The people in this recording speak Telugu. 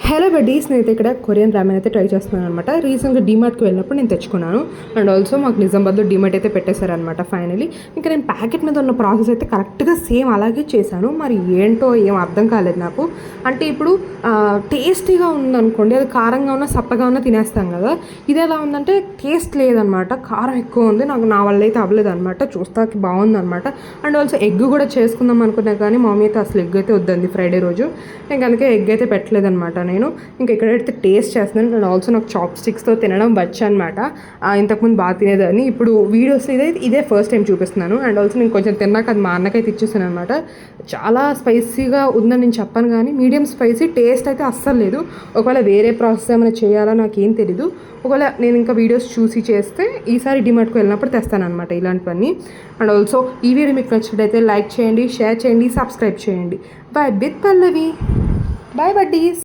హలో బడ్డీస్, నేనైతే ఇక్కడ కొరియన్ రామెన్ అయితే ట్రై చేస్తున్నాను అనమాట. రీసెంట్గా డీమార్ట్కి వెళ్ళినప్పుడు నేను తెచ్చుకున్నాను. అండ్ ఆల్సో మాకు నిజామాబాద్లో డీమార్ట్ అయితే పెట్టేశారనమాట ఫైనలీ. ఇంకా నేను ప్యాకెట్ మీద ఉన్న ప్రాసెస్ అయితే కరెక్ట్గా సేమ్ అలాగే చేశాను. మరి ఏంటో ఏం అర్థం కాలేదు నాకు. అంటే ఇప్పుడు టేస్టీగా ఉందనుకోండి, అది కారంగా ఉన్న సప్పగా ఉన్న తినేస్తాం కదా. ఇది ఎలా ఉందంటే టేస్ట్ లేదనమాట, కారం ఎక్కువ ఉంది. నాకు నా వల్ల అయితే అవ్వలేదు అనమాట. చూస్తాకి బాగుందనమాట. అండ్ ఆల్సో ఎగ్ కూడా చేసుకుందాం అనుకున్నా కానీ మమ్మీ అయితే అసలు ఎగ్ అయితే వద్దంది ఫ్రైడే రోజు. నేను కనుక ఎగ్ అయితే పెట్టలేదనమాట. నేను ఇంకా ఎక్కడైతే టేస్ట్ చేస్తున్నాను. అండ్ ఆల్సో నాకు చాప్ స్టిక్స్తో తినడం వచ్చు అనమాట. ఇంతకుముందు బాగా తినేదాన్ని. ఇప్పుడు వీడియోస్ ఇదే ఫస్ట్ టైం చూపిస్తున్నాను. అండ్ ఆల్సో నేను కొంచెం తిన్నాక అది మా అన్నకైతే ఇచ్చేసాను అనమాట. చాలా స్పైసీగా ఉందని నేను చెప్పాను, కానీ మీడియం స్పైసీ, టేస్ట్ అయితే అస్సలు లేదు. ఒకవేళ వేరే ప్రాసెస్ ఏమైనా చేయాలా నాకేం తెలీదు. ఒకవేళ నేను ఇంకా వీడియోస్ చూసి చేస్తే ఈసారి డిమార్ట్కి వెళ్ళినప్పుడు తెస్తాను అనమాట ఇలాంటివన్నీ. అండ్ ఆల్సో ఈ వీడియో మీకు నచ్చినట్టయితే లైక్ చేయండి, షేర్ చేయండి, సబ్స్క్రైబ్ చేయండి. Bye with Pallavi. Bye buddies.